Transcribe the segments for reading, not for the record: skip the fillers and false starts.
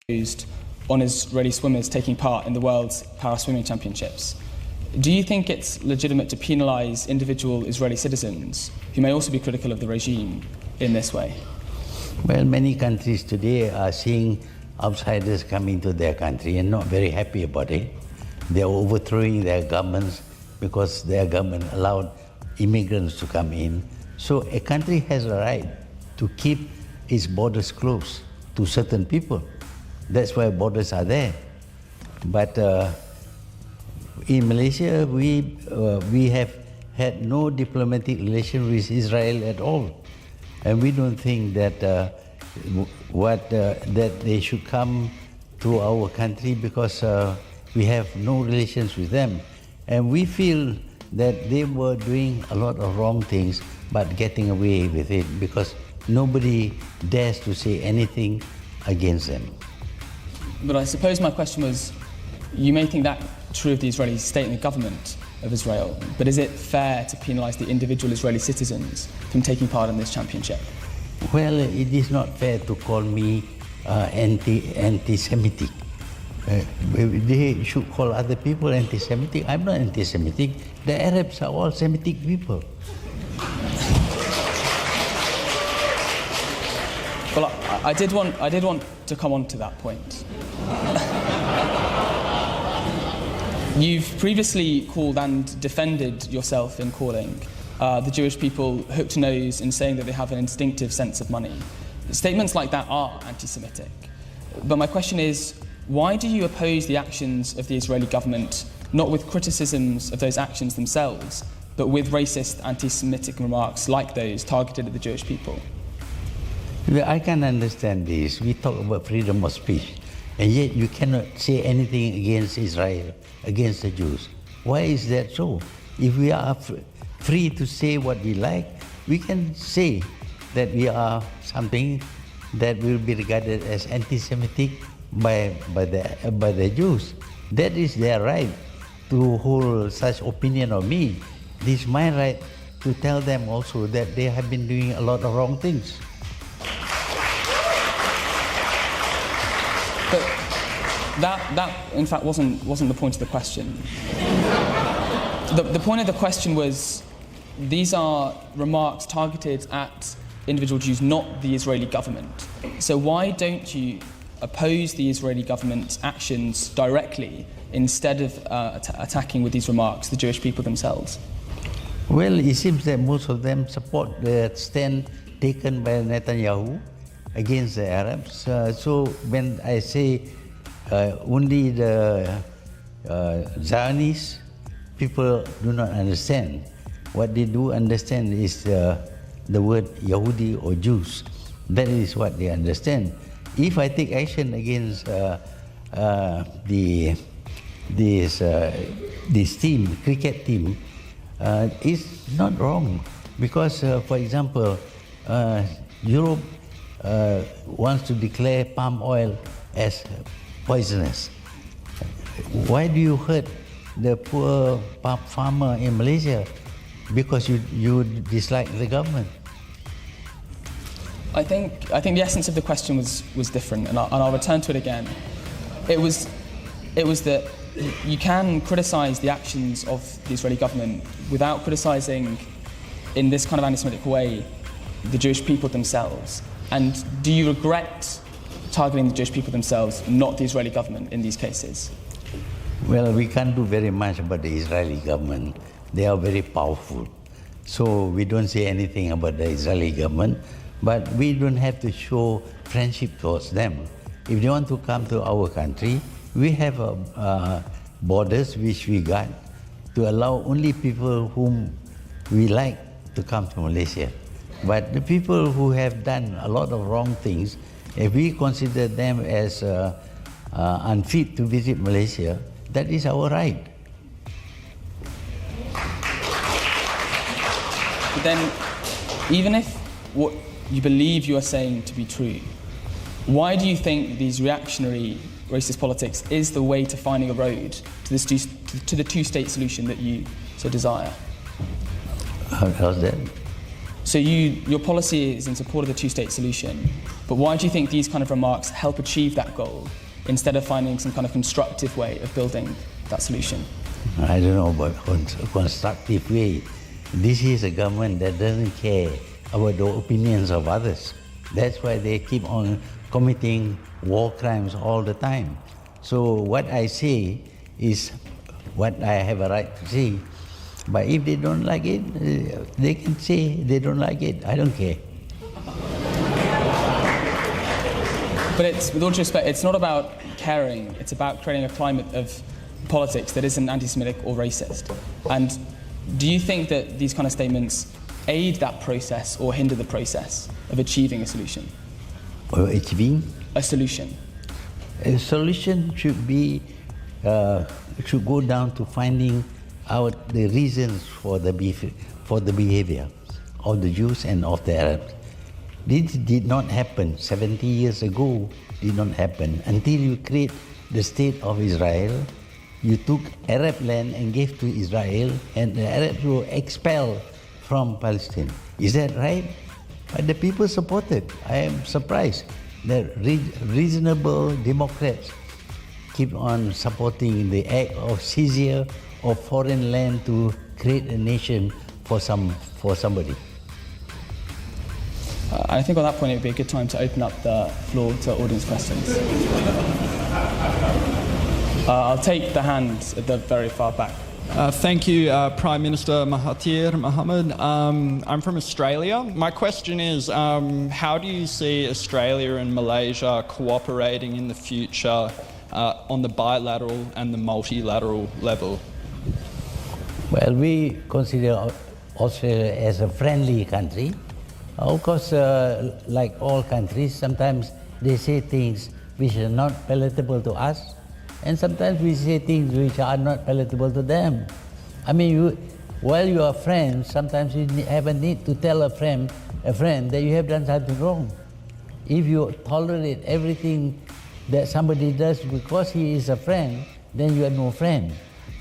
imposed on Israeli swimmers taking part in the World's Para-Swimming Championships. Do you think it's legitimate to penalise individual Israeli citizens who may also be critical of the regime in this way? Well, many countries today are seeing outsiders coming to their country and not very happy about it. They are overthrowing their governments because their government allowed immigrants to come in. So a country has a right to keep its borders closed to certain people. That's why borders are there. But in Malaysia, we have had no diplomatic relation with Israel at all. And we don't think that that they should come to our country because we have no relations with them. And we feel that they were doing a lot of wrong things but getting away with it because nobody dares to say anything against them. But I suppose my question was, you may think that true of the Israeli state and the government of Israel, but is it fair to penalise the individual Israeli citizens from taking part in this championship? Well, it is not fair to call me anti-Semitic. They should call other people anti-Semitic. I'm not anti-Semitic. The Arabs are all Semitic people. Well, I did want to come on to that point. You've previously called and defended yourself in calling the Jewish people hooked nose in saying that they have an instinctive sense of money. Statements like that are anti-Semitic. But my question is, why do you oppose the actions of the Israeli government, not with criticisms of those actions themselves, but with racist anti-Semitic remarks like those targeted at the Jewish people? I can understand this. We talk about freedom of speech, and yet you cannot say anything against Israel, against the Jews. Why is that so? If we are free to say what we like, we can say that we are something that will be regarded as anti-Semitic by the Jews. That is their right to hold such opinion of me. It is my right to tell them also that they have been doing a lot of wrong things. But that in fact wasn't the point of the question. The point of the question was, these are remarks targeted at individual Jews, not the Israeli government. So why don't you oppose the Israeli government's actions directly instead of attacking with these remarks the Jewish people themselves? Well, it seems that most of them support the stand taken by Netanyahu against the Arabs. So when I say only the Zionists, people do not understand. What they do understand is the word Yahudi or Jews. That is what they understand. If I take action against this team, cricket team, it's not wrong because, for example, Europe wants to declare palm oil as poisonous. Why do you hurt the poor palm farmer in Malaysia? Because you dislike the government. I think the essence of the question was different, and I'll return to it again. It was that you can criticise the actions of the Israeli government without criticising, in this kind of anti-Semitic way, the Jewish people themselves. And do you regret targeting the Jewish people themselves, not the Israeli government, in these cases? Well, we can't do very much about the Israeli government. They are very powerful. So we don't say anything about the Israeli government, but we don't have to show friendship towards them. If they want to come to our country, we have borders which we got to allow only people whom we like to come to Malaysia. But the people who have done a lot of wrong things, if we consider them as unfit to visit Malaysia, that is our right. But then, even if what you believe you are saying to be true, why do you think these reactionary racist politics is the way to finding a road to the two-state solution that you so desire? How's that? So your policy is in support of the two-state solution, but why do you think these kind of remarks help achieve that goal instead of finding some kind of constructive way of building that solution? I don't know about constructive way. This is a government that doesn't care about the opinions of others. That's why they keep on committing war crimes all the time. So what I say is what I have a right to say. But if they don't like it, they can say they don't like it. I don't care. But it's, with all due respect, it's not about caring. It's about creating a climate of politics that isn't anti-Semitic or racist. And do you think that these kind of statements aid that process or hinder the process of achieving a solution? Or achieving? A solution. A solution should be, should go down to finding out the reasons for the behavior of the Jews and of the Arabs. This did not happen 70 years ago, did not happen until you create the state of Israel. You took Arab land and gave to Israel, and the Arabs were expelled from Palestine. Is that right? But the people supported. I am surprised that reasonable Democrats keep on supporting the act of seizure of foreign land to create a nation for somebody. I think on that point it would be a good time to open up the floor to audience questions. I'll take the hand at the very far back. Thank you, Prime Minister Mahathir Mohamad. I'm from Australia. My question is, how do you see Australia and Malaysia cooperating in the future on the bilateral and the multilateral level? Well, we consider Australia as a friendly country. Of course, like all countries, sometimes they say things which are not palatable to us, and sometimes we say things which are not palatable to them. I mean, while you are friends, sometimes you have a need to tell a friend that you have done something wrong. If you tolerate everything that somebody does because he is a friend, then you are no friend.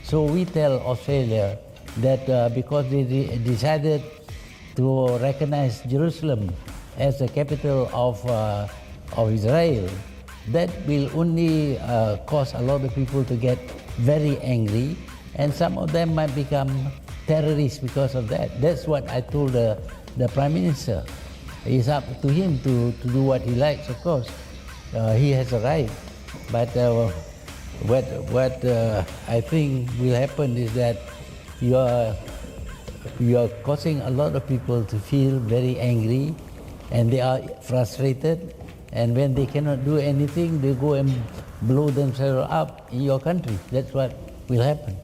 So we tell Australia that because they decided to recognize Jerusalem as the capital of Israel, that will only cause a lot of people to get very angry, and some of them might become terrorists because of that. That's what I told the Prime Minister. It's up to him to do what he likes, of course. He has a right. But what I think will happen is that you are causing a lot of people to feel very angry, and they are frustrated, and when they cannot do anything, they go and blow themselves up in your country. That's what will happen.